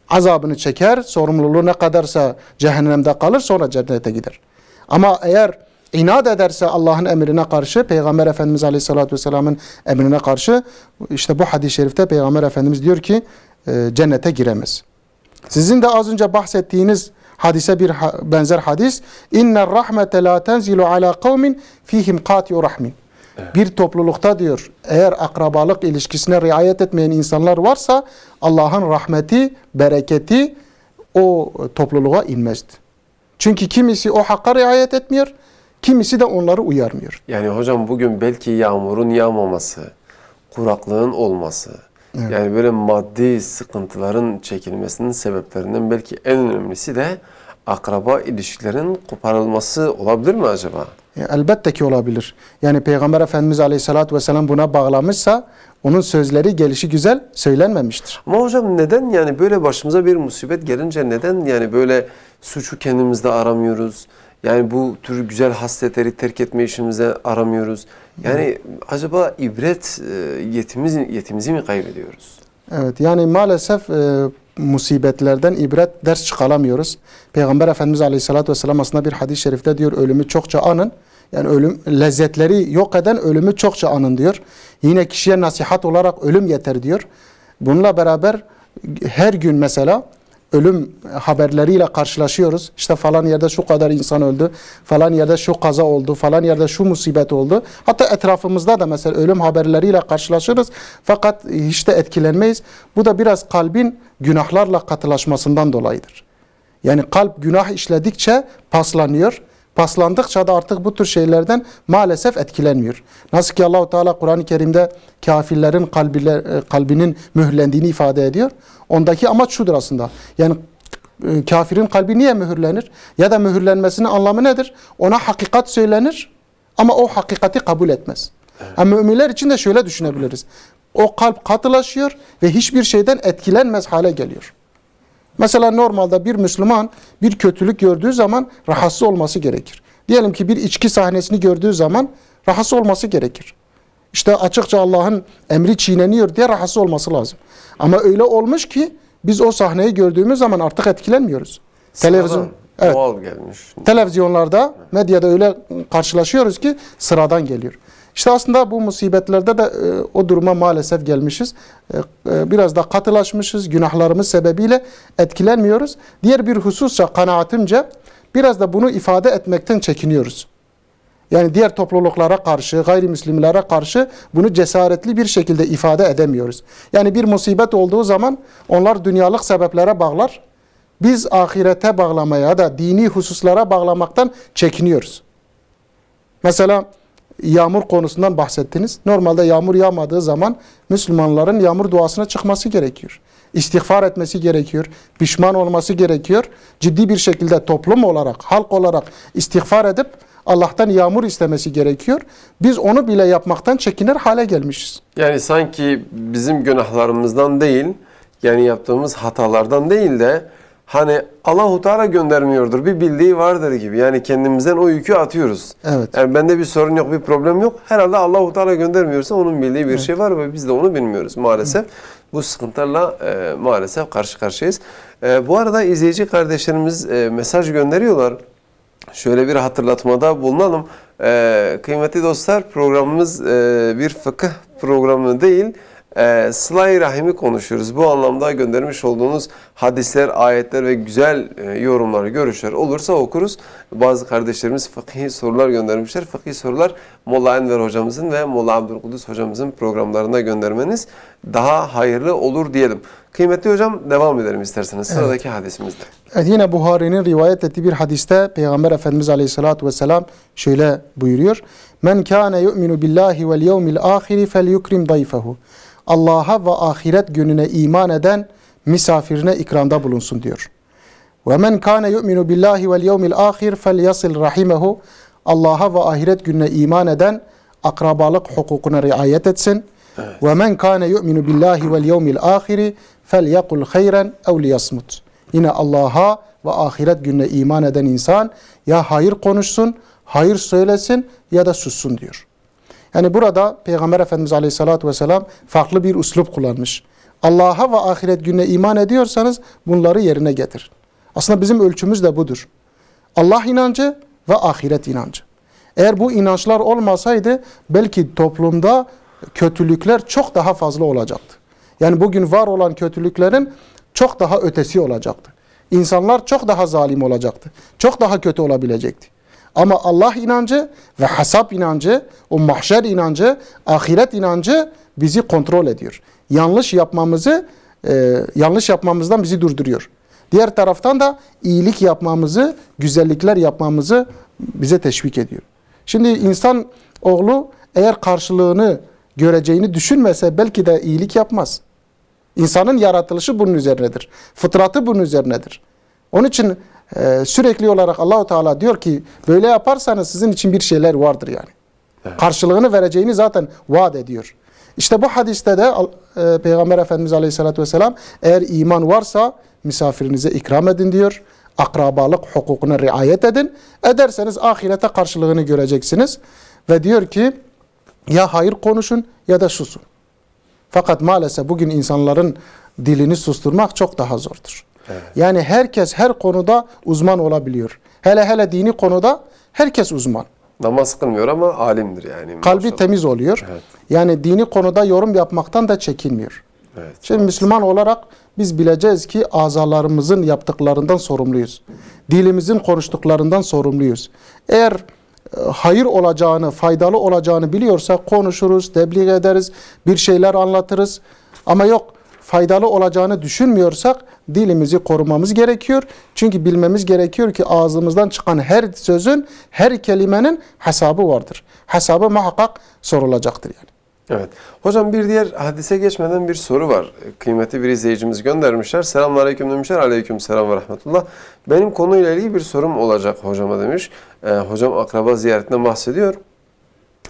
Azabını çeker, sorumluluğu ne kadarsa cehennemde kalır, sonra cennete gider. Ama eğer inat ederse Allah'ın emrine karşı, Peygamber Efendimiz Aleyhisselatü Vesselam'ın emrine karşı, işte bu hadis-i şerifte Peygamber Efendimiz diyor ki cennete giremez. Sizin de az önce bahsettiğiniz hadise bir benzer hadis. İnner rahmete la tenzilu ala kavmin fihim kati'u rahmin. Bir toplulukta diyor eğer akrabalık ilişkisine riayet etmeyen insanlar varsa Allah'ın rahmeti, bereketi o topluluğa inmezdi. Çünkü kimisi o hakka riayet etmiyor, kimisi de onları uyarmıyor. Yani hocam bugün belki yağmurun yağmaması, kuraklığın olması, evet, yani böyle maddi sıkıntıların çekilmesinin sebeplerinden belki en önemlisi de akraba ilişkilerin koparılması olabilir mi acaba? Elbette ki olabilir. Yani Peygamber Efendimiz Aleyhisselatü Vesselam buna bağlamışsa onun sözleri gelişi güzel söylenmemiştir. Ama hocam neden yani böyle başımıza bir musibet gelince neden yani böyle suçu kendimizde aramıyoruz? Yani bu tür güzel hasletleri terk etme işimize aramıyoruz. Yani acaba ibret yetimizi mi kaybediyoruz? Evet, yani maalesef musibetlerden ibret ders çıkaramıyoruz. Peygamber Efendimiz Aleyhisselatü Vesselam aslında bir hadis-i şerifte diyor ölümü çokça anın. Yani ölüm lezzetleri yok eden ölümü çokça anın diyor. Yine kişiye nasihat olarak ölüm yeter diyor. Bununla beraber her gün mesela ölüm haberleriyle karşılaşıyoruz. İşte falan yerde şu kadar insan öldü, falan yerde şu kaza oldu, falan yerde şu musibet oldu. Hatta etrafımızda da mesela ölüm haberleriyle karşılaşırız. Fakat hiç de etkilenmeyiz. Bu da biraz kalbin günahlarla katılaşmasından dolayıdır. Yani kalp günah işledikçe paslanıyor. Paslandıkça da artık bu tür şeylerden maalesef etkilenmiyor. Nasıl ki Allah-u Teala Kur'an-ı Kerim'de kafirlerin kalbinin mühürlendiğini ifade ediyor. Ondaki amaç şudur aslında. Yani kafirin kalbi niye mühürlenir? Ya da mühürlenmesinin anlamı nedir? Ona hakikat söylenir ama o hakikati kabul etmez. Yani müminler için de şöyle düşünebiliriz. O kalp katılaşıyor ve hiçbir şeyden etkilenmez hale geliyor. Mesela normalde bir Müslüman bir kötülük gördüğü zaman rahatsız olması gerekir. Diyelim ki bir içki sahnesini gördüğü zaman rahatsız olması gerekir. İşte açıkça Allah'ın emri çiğneniyor diye rahatsız olması lazım. Ama öyle olmuş ki biz o sahneyi gördüğümüz zaman artık etkilenmiyoruz. Evet. Doğal gelmiş. Televizyonlarda, medyada öyle karşılaşıyoruz ki sıradan geliyor. İşte aslında bu musibetlerde de o duruma maalesef gelmişiz. Biraz da katılaşmışız. Günahlarımız sebebiyle etkilenmiyoruz. Diğer bir hususça kanaatimce biraz da bunu ifade etmekten çekiniyoruz. Yani diğer topluluklara karşı, gayrimüslimlere karşı bunu cesaretli bir şekilde ifade edemiyoruz. Yani bir musibet olduğu zaman onlar dünyalık sebeplere bağlar. Biz ahirete bağlamaya da dini hususlara bağlamaktan çekiniyoruz. Mesela yağmur konusundan bahsettiniz. Normalde yağmur yağmadığı zaman Müslümanların yağmur duasına çıkması gerekiyor. İstiğfar etmesi gerekiyor. Pişman olması gerekiyor. Ciddi bir şekilde toplum olarak, halk olarak istiğfar edip Allah'tan yağmur istemesi gerekiyor. Biz onu bile yapmaktan çekinir hale gelmişiz. Yani sanki bizim günahlarımızdan değil, yani yaptığımız hatalardan değil de hani Allah-u Teala göndermiyordur, bir bildiği vardır gibi. Yani kendimizden o yükü atıyoruz. Evet. Yani bende bir sorun yok, bir problem yok. Herhalde Allah-u Teala göndermiyorsa onun bildiği bir şey var ve biz de onu bilmiyoruz maalesef. Bu sıkıntılarla maalesef karşı karşıyayız. Bu arada izleyici kardeşlerimiz mesaj gönderiyorlar. Şöyle bir hatırlatmada bulunalım. Kıymetli dostlar, programımız bir fıkıh programı değil, sıla-i rahimi konuşuyoruz. Bu anlamda göndermiş olduğunuz hadisler, ayetler ve güzel yorumlar, görüşler olursa okuruz. Bazı kardeşlerimiz fıkhi sorular göndermişler. Fıkhi sorular Molla Enver hocamızın ve Molla Abdülkudüs hocamızın programlarına göndermeniz daha hayırlı olur diyelim. Kıymetli hocam, devam edelim isterseniz sıradaki hadisimizde. Evet, yine Buhari'nin rivayet ettiği bir hadiste Peygamber Efendimiz Aleyhisselatü Vesselam şöyle buyuruyor. Men kâne yu'minu billahi vel yevmil âhiri fel yukrim dayfehu. Allah'a ve ahiret gününe iman eden misafirine ikramda bulunsun diyor. Ve men kâne yu'minu billahi vel yevmil âhir fel yasil rahimehu. Allah'a ve ahiret gününe iman eden akrabalık hukukuna riayet etsin. Ve men kâne yu'minu billahi vel yevmil âhiri fel yakul hayran ev liyasmut. Yine Allah'a ve ahiret gününe iman eden insan ya hayır konuşsun, hayır söylesin ya da sussun diyor. Yani burada Peygamber Efendimiz Aleyhisselatü Vesselam farklı bir üslup kullanmış. Allah'a ve ahiret gününe iman ediyorsanız bunları yerine getirin. Aslında bizim ölçümüz de budur. Allah inancı ve ahiret inancı. Eğer bu inançlar olmasaydı belki toplumda kötülükler çok daha fazla olacaktı. Yani bugün var olan kötülüklerin çok daha ötesi olacaktı. İnsanlar çok daha zalim olacaktı. Çok daha kötü olabilecekti. Ama Allah inancı ve hesap inancı, o mahşer inancı, ahiret inancı bizi kontrol ediyor. Yanlış yapmamızdan bizi durduruyor. Diğer taraftan da iyilik yapmamızı, güzellikler yapmamızı bize teşvik ediyor. Şimdi insan oğlu eğer karşılığını göreceğini düşünmese belki de iyilik yapmaz. İnsanın yaratılışı bunun üzerinedir. Fıtratı bunun üzerinedir. Onun için sürekli olarak Allah-u Teala diyor ki böyle yaparsanız sizin için bir şeyler vardır yani. Evet. Karşılığını vereceğini zaten vaat ediyor. İşte bu hadiste de Peygamber Efendimiz Aleyhisselatü Vesselam eğer iman varsa misafirinize ikram edin diyor. Akrabalık hukukuna riayet edin. Ederseniz ahirete karşılığını göreceksiniz. Ve diyor ki ya hayır konuşun ya da susun. Fakat maalesef bugün insanların dilini susturmak çok daha zordur. Evet. Yani herkes her konuda uzman olabiliyor. Hele dini konuda herkes uzman. Namaz kılmıyor ama alimdir yani. Kalbi maşallah temiz oluyor. Evet. Yani dini konuda yorum yapmaktan da çekinmiyor. Evet. Şimdi Müslüman olarak biz bileceğiz ki azalarımızın yaptıklarından sorumluyuz. Dilimizin konuştuklarından sorumluyuz. Eğer hayır olacağını, faydalı olacağını biliyorsak konuşuruz, tebliğ ederiz, bir şeyler anlatırız. Ama yok, faydalı olacağını düşünmüyorsak dilimizi korumamız gerekiyor. Çünkü bilmemiz gerekiyor ki ağzımızdan çıkan her sözün, her kelimenin hesabı vardır. Hesabı muhakkak sorulacaktır yani. Evet. Hocam bir diğer hadise geçmeden bir soru var. Kıymetli bir izleyicimiz göndermişler. Selamünaleyküm demişler. Aleykümselam ve rahmetullah. Benim konuyla ilgili bir sorum olacak hocama demiş. Hocam akraba ziyaretinden bahsediyor.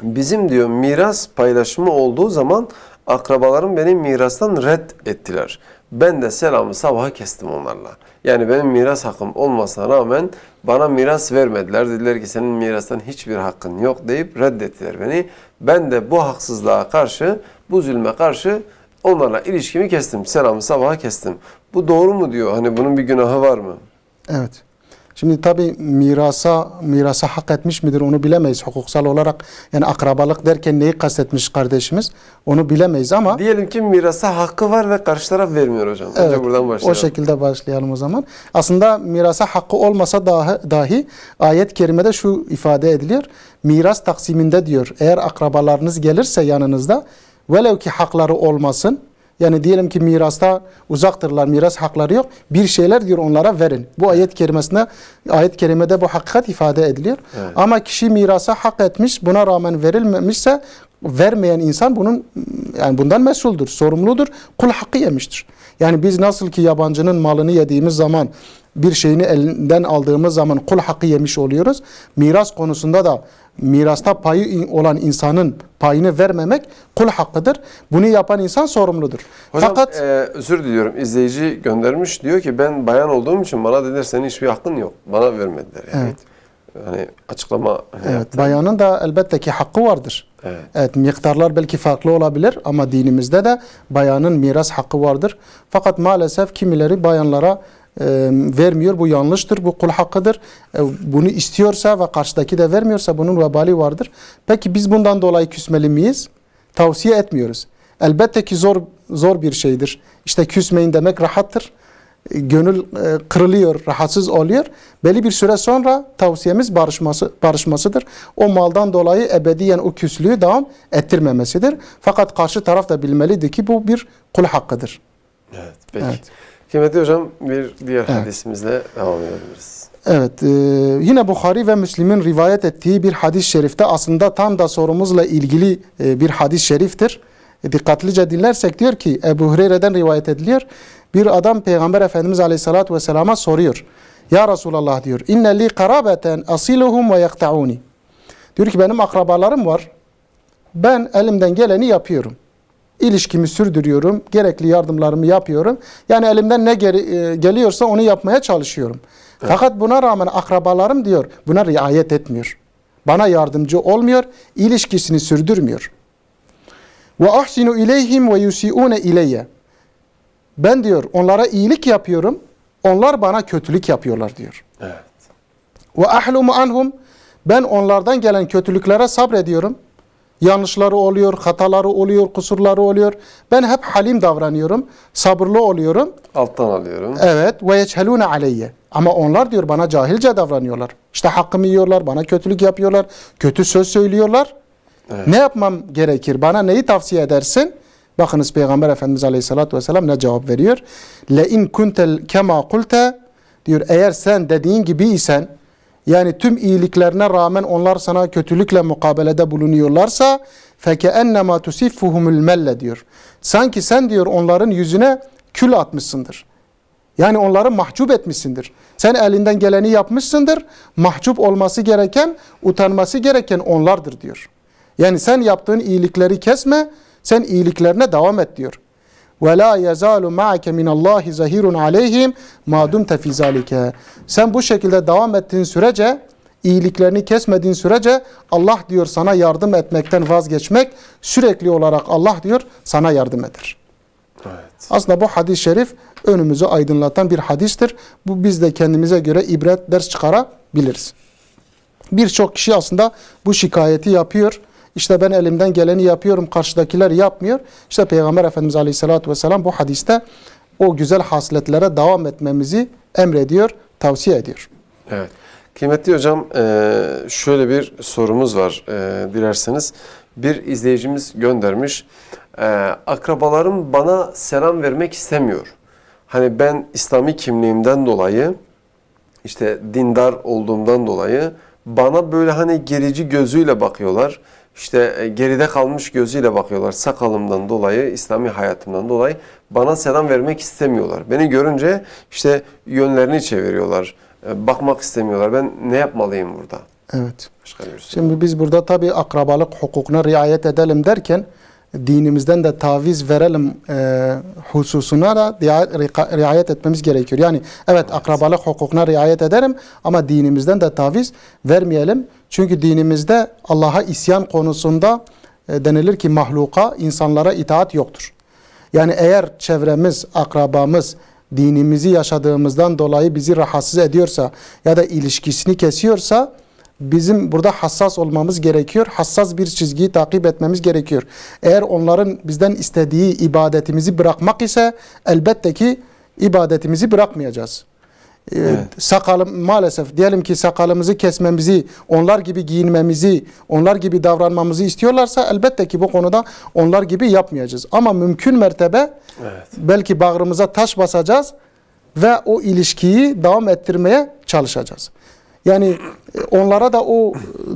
Bizim diyor miras paylaşımı olduğu zaman akrabalarım beni mirastan red ettiler. Ben de selamı sabaha kestim onlarla. Yani benim miras hakkım olmasına rağmen bana miras vermediler. Dediler ki senin mirastan hiçbir hakkın yok deyip reddettiler beni. Ben de bu haksızlığa karşı, bu zulme karşı onlarla ilişkimi kestim. Selamı sabaha kestim. Bu doğru mu diyor? Hani bunun bir günahı var mı? Evet. Şimdi tabi mirasa hak etmiş midir onu bilemeyiz hukuksal olarak. Yani akrabalık derken neyi kastetmiş kardeşimiz onu bilemeyiz ama Diyelim ki mirasa hakkı var ve karşı taraf vermiyor hocam. Önce evet, buradan başlayalım. o şekilde başlayalım o zaman. Aslında mirasa hakkı olmasa dahi ayet-i kerimede şu ifade ediliyor. Miras taksiminde diyor eğer akrabalarınız gelirse yanınızda velev ki hakları olmasın. Yani diyelim ki mirasta uzaktırlar, miras hakları yok. Bir şeyler diyor onlara verin. Bu ayet-i kerimede bu hakikat ifade ediliyor. Evet. Ama kişi mirasa hak etmiş, buna rağmen verilmemişse vermeyen insan bundan mesuldür, sorumludur. Kul hakkı yemiştir. Yani biz nasıl ki yabancının malını yediğimiz zaman, bir şeyini elinden aldığımız zaman kul hakkı yemiş oluyoruz. Miras konusunda da mirasta payı olan insanın payını vermemek kul hakkıdır. Bunu yapan insan sorumludur. Hocam Fakat özür diliyorum. İzleyici göndermiş. Diyor ki ben bayan olduğum için bana dediler senin hiçbir hakkın yok. Bana vermediler. Yani. Evet. Hani açıklama evet, yaptı. bayanın da elbette ki hakkı vardır. Evet. Evet, miktarlar belki farklı olabilir ama dinimizde de bayanın miras hakkı vardır. Fakat maalesef kimileri bayanlara vermiyor. Bu yanlıştır. Bu kul hakkıdır. Bunu istiyorsa ve karşıdaki de vermiyorsa bunun vebali vardır. Peki biz bundan dolayı küsmeli miyiz? Tavsiye etmiyoruz. Elbette ki zor bir şeydir. İşte küsmeyin demek rahattır. Gönül kırılıyor, rahatsız oluyor. Belli bir süre sonra tavsiyemiz barışmasıdır. O maldan dolayı ebediyen o küslüğü devam ettirmemesidir. Fakat karşı taraf da bilmelidir ki bu bir kul hakkıdır. Evet, peki. Evet. Kıymetli hocam bir diğer hadisimizle devam edebiliriz. Evet, yine Bukhari ve Müslim'in rivayet ettiği bir hadis-i şerifte aslında tam da sorumuzla ilgili bir hadis-i şeriftir. Dikkatlice dinlersek diyor ki Ebu Hureyre'den rivayet ediliyor. Bir adam Peygamber Efendimiz Aleyhisselatü Vesselam'a soruyor. Ya Resulallah diyor. İnne li karabeten asiluhum ve yakta'uni. Diyor ki benim akrabalarım var. Ben elimden geleni yapıyorum. İlişkimi sürdürüyorum. Gerekli yardımlarımı yapıyorum. Yani elimden ne geliyorsa onu yapmaya çalışıyorum. Evet. Fakat buna rağmen akrabalarım diyor buna riayet etmiyor. Bana yardımcı olmuyor. İlişkisini sürdürmüyor. Ve ahsinu ileyhim ve yusiune ileyye. Ben diyor onlara iyilik yapıyorum. Onlar bana kötülük yapıyorlar diyor. Evet. Ve ahlumu anhum. Ben onlardan gelen kötülüklere sabrediyorum. Yanlışları oluyor, hataları oluyor, kusurları oluyor. Ben hep halim davranıyorum. Sabırlı oluyorum. Alttan alıyorum. Evet. Ve yeçhelune aleyye. Ama onlar diyor bana cahilce davranıyorlar. İşte hakkımı yiyorlar, bana kötülük yapıyorlar, kötü söz söylüyorlar. Evet. Ne yapmam gerekir? Bana neyi tavsiye edersin? Bakınız Peygamber Efendimiz Aleyhisselatü Vesselam ne cevap veriyor? Le in kuntel kema kulte diyor eğer sen dediğin gibi isen yani tüm iyiliklerine rağmen onlar sana kötülükle mukabelede bulunuyorlarsa fekennema tusiffuhumul melle diyor. Sanki sen diyor onların yüzüne kül atmışsındır. Yani onları mahcup etmişsindir. Sen elinden geleni yapmışsındır. Mahcup olması gereken, utanması gereken onlardır diyor. Yani sen yaptığın iyilikleri kesme, sen iyiliklerine devam et diyor. وَلَا يَزَالُ مَعَكَ مِنَ اللّٰهِ زَهِيرٌ عَلَيْهِمْ مَا دُمْتَ فِي ذَٰلِكَ. Sen bu şekilde devam ettiğin sürece, iyiliklerini kesmediğin sürece Allah diyor sana yardım etmekten vazgeçmek, sürekli olarak Allah diyor sana yardım eder. Evet. Aslında bu hadis-i şerif önümüzü aydınlatan bir hadistir. Bu biz de kendimize göre ibret, ders çıkarabiliriz. Birçok kişi aslında bu şikayeti yapıyor. İşte ben elimden geleni yapıyorum, karşıdakiler yapmıyor. İşte Peygamber Efendimiz Aleyhisselatü Vesselam bu hadiste o güzel hasletlere devam etmemizi emrediyor, tavsiye ediyor. Evet. Kıymetli hocam şöyle bir sorumuz var dilerseniz. Bir izleyicimiz göndermiş. Akrabalarım bana selam vermek istemiyor. Hani ben İslami kimliğimden dolayı, işte dindar olduğumdan dolayı bana böyle hani gerici gözüyle bakıyorlar. İşte geride kalmış gözüyle bakıyorlar. Sakalımdan dolayı, İslami hayatımdan dolayı bana selam vermek istemiyorlar. Beni görünce işte yönlerini çeviriyorlar. Bakmak istemiyorlar. Ben ne yapmalıyım burada? Evet. Başka bir şey. Şimdi biz burada tabii akrabalık hukukuna riayet edelim derken dinimizden de taviz verelim hususuna da riayet etmemiz gerekiyor. Yani evet akrabalık hukukuna riayet ederim ama dinimizden de taviz vermeyelim. Çünkü dinimizde Allah'a isyan konusunda denilir ki mahluka, insanlara itaat yoktur. Yani eğer çevremiz, akrabamız dinimizi yaşadığımızdan dolayı bizi rahatsız ediyorsa ya da ilişkisini kesiyorsa bizim burada hassas olmamız gerekiyor. Hassas bir çizgiyi takip etmemiz gerekiyor. Eğer onların bizden istediği ibadetimizi bırakmak ise elbette ki ibadetimizi bırakmayacağız. Maalesef diyelim ki sakalımızı kesmemizi, onlar gibi giyinmemizi, onlar gibi davranmamızı istiyorlarsa elbette ki bu konuda onlar gibi yapmayacağız. Ama mümkün mertebe belki bağrımıza taş basacağız ve o ilişkiyi devam ettirmeye çalışacağız. Yani onlara da o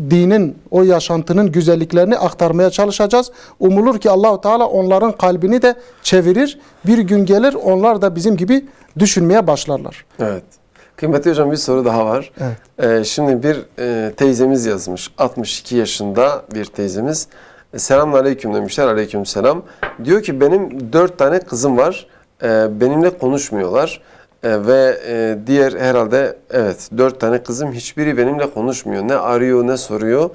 dinin, o yaşantının güzelliklerini aktarmaya çalışacağız. Umulur ki Allahu Teala onların kalbini de çevirir. Bir gün gelir onlar da bizim gibi düşünmeye başlarlar. Evet. Kıymetli hocam bir soru daha var. Evet. Şimdi bir teyzemiz yazmış. 62 yaşında bir teyzemiz. Selamünaleyküm demişler. Aleykümselam. Diyor ki benim 4 tane kızım var. Benimle konuşmuyorlar. Ve diğer herhalde 4 tane kızım hiçbiri benimle konuşmuyor. Ne arıyor ne soruyor.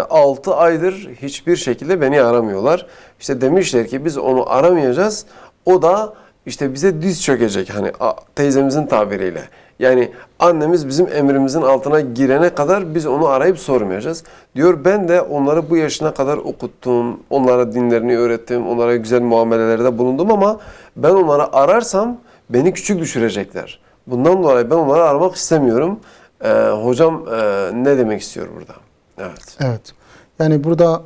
6 aydır hiçbir şekilde beni aramıyorlar. İşte demişler ki biz onu aramayacağız. O da işte bize diz çökecek hani teyzemizin tabiriyle. Yani annemiz bizim emrimizin altına girene kadar biz onu arayıp sormayacağız. Diyor ben de onları bu yaşına kadar okuttum. Onlara dinlerini öğrettim. Onlara güzel muamelelerde bulundum ama ben onları ararsam beni küçük düşürecekler. Bundan dolayı ben onları aramak istemiyorum. Hocam ne demek istiyor burada? Evet. Yani burada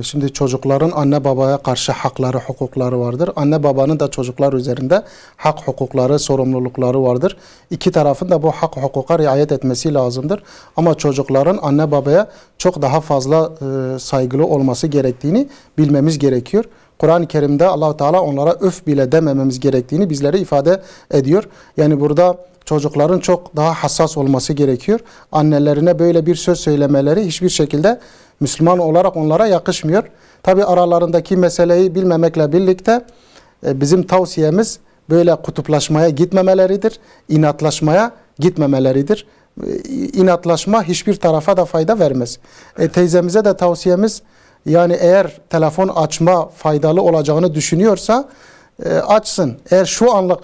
şimdi çocukların anne babaya karşı hakları, hukukları vardır. Anne babanın da çocuklar üzerinde hak, hukukları, sorumlulukları vardır. İki tarafın da bu hak, hukuka riayet etmesi lazımdır. Ama çocukların anne babaya çok daha fazla saygılı olması gerektiğini bilmemiz gerekiyor. Kur'an-ı Kerim'de Allah-u Teala onlara öf bile demememiz gerektiğini bizlere ifade ediyor. Yani burada çocukların çok daha hassas olması gerekiyor. Annelerine böyle bir söz söylemeleri hiçbir şekilde Müslüman olarak onlara yakışmıyor. Tabi aralarındaki meseleyi bilmemekle birlikte bizim tavsiyemiz böyle kutuplaşmaya gitmemeleridir. İnatlaşmaya gitmemeleridir. İnatlaşma hiçbir tarafa da fayda vermez. Teyzemize de tavsiyemiz yani eğer telefon açma faydalı olacağını düşünüyorsa açsın. Eğer şu anlık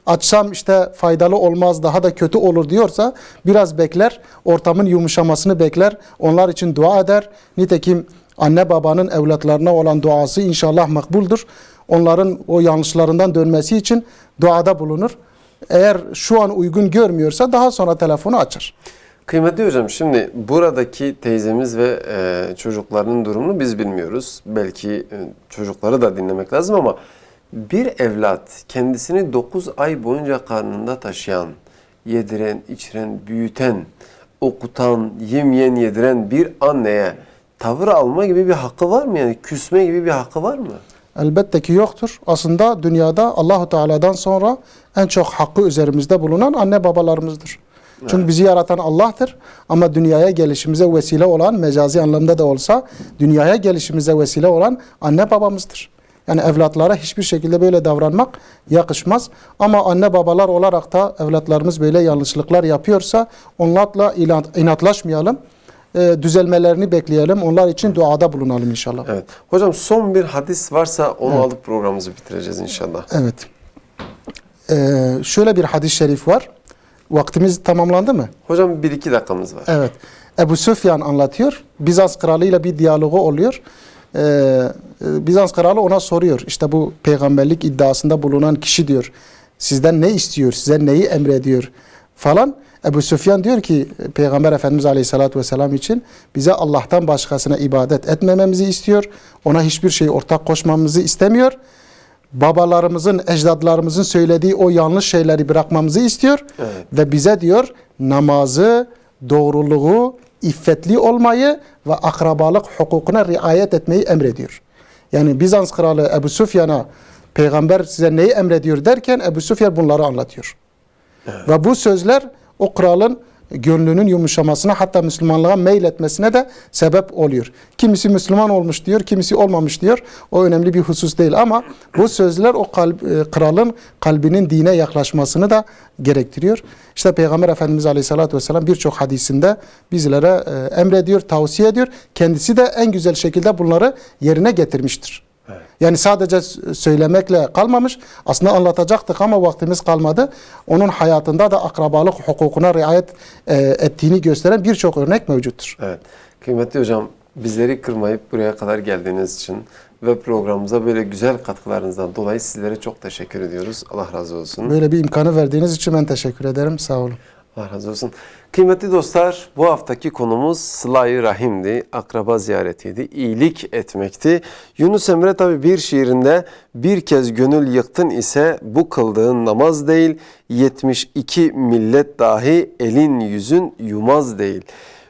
açsam işte faydalı olmaz daha da kötü olur diyorsa biraz bekler, ortamın yumuşamasını bekler, onlar için dua eder. Nitekim anne babanın evlatlarına olan duası inşallah makbuldür. Onların o yanlışlarından dönmesi için duada bulunur. Eğer şu an uygun görmüyorsa daha sonra telefonu açar. Kıymetli hocam şimdi buradaki teyzemiz ve çocuklarının durumunu biz bilmiyoruz. Belki çocukları da dinlemek lazım ama bir evlat kendisini 9 ay boyunca karnında taşıyan, yediren, içiren, büyüten, okutan, yemeyen, yediren bir anneye tavır alma gibi bir hakkı var mı? Yani küsme gibi bir hakkı var mı? Elbette ki yoktur. Aslında dünyada Allahu Teala'dan sonra en çok hakkı üzerimizde bulunan anne babalarımızdır. Çünkü bizi yaratan Allah'tır ama dünyaya gelişimize vesile olan, mecazi anlamda da olsa dünyaya gelişimize vesile olan anne babamızdır. Yani evlatlara hiçbir şekilde böyle davranmak yakışmaz. Ama anne babalar olarak da evlatlarımız böyle yanlışlıklar yapıyorsa onlarla inatlaşmayalım. Düzelmelerini bekleyelim. Onlar için duada bulunalım inşallah. Evet. Hocam son bir hadis varsa onu alıp programımızı bitireceğiz inşallah. Evet. Şöyle bir hadis-i şerif var. Vaktimiz tamamlandı mı? Hocam 1-2 dakikamız var. Evet. Ebu Süfyan anlatıyor. Bizans kralıyla bir diyalogu oluyor. Bizans kralı ona soruyor. İşte bu peygamberlik iddiasında bulunan kişi diyor. Sizden ne istiyor? Size neyi emrediyor? Falan. Ebu Süfyan diyor ki Peygamber Efendimiz Aleyhisselatü Vesselam için bize Allah'tan başkasına ibadet etmememizi istiyor. Ona hiçbir şey ortak koşmamızı istemiyor. Babalarımızın, ecdadlarımızın söylediği o yanlış şeyleri bırakmamızı istiyor. Evet. Ve bize diyor namazı, doğruluğu, iffetli olmayı ve akrabalık hukukuna riayet etmeyi emrediyor. Yani Bizans kralı Ebu Süfyan'a peygamber size neyi emrediyor derken Ebu Süfyan bunları anlatıyor. Evet. Ve bu sözler o kralın gönlünün yumuşamasına hatta Müslümanlığa meyletmesine de sebep oluyor. Kimisi Müslüman olmuş diyor, kimisi olmamış diyor. O önemli bir husus değil ama bu sözler o kralın kalbinin dine yaklaşmasını da gerektiriyor. İşte Peygamber Efendimiz Aleyhisselatü Vesselam birçok hadisinde bizlere emrediyor, tavsiye ediyor. Kendisi de en güzel şekilde bunları yerine getirmiştir. Yani sadece söylemekle kalmamış. Aslında anlatacaktık ama vaktimiz kalmadı. Onun hayatında da akrabalık hukukuna riayet ettiğini gösteren birçok örnek mevcuttur. Evet. Kıymetli hocam, bizleri kırmayıp buraya kadar geldiğiniz için ve programımıza böyle güzel katkılarınızdan dolayı sizlere çok teşekkür ediyoruz. Allah razı olsun. Böyle bir imkanı verdiğiniz için ben teşekkür ederim. Sağ olun. Allah razı olsun. Kıymetli dostlar, bu haftaki konumuz sıla-i rahimdi, akraba ziyaretiydi, iyilik etmekti. Yunus Emre tabi bir şiirinde bir kez gönül yıktın ise bu kıldığın namaz değil, 72 millet dahi elin yüzün yumaz değil.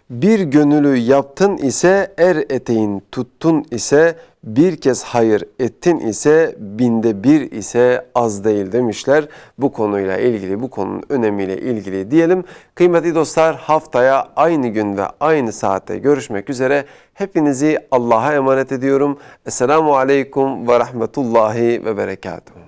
Bir gönülü yaptın ise eteğin tuttun ise bir kez hayır ettin ise binde bir ise az değil demişler. Bu konuyla ilgili, bu konunun önemiyle ilgili diyelim. Kıymetli dostlar, haftaya aynı gün ve aynı saatte görüşmek üzere. Hepinizi Allah'a emanet ediyorum. Esselamu Aleyküm ve Rahmetullahi ve Berekatuhu.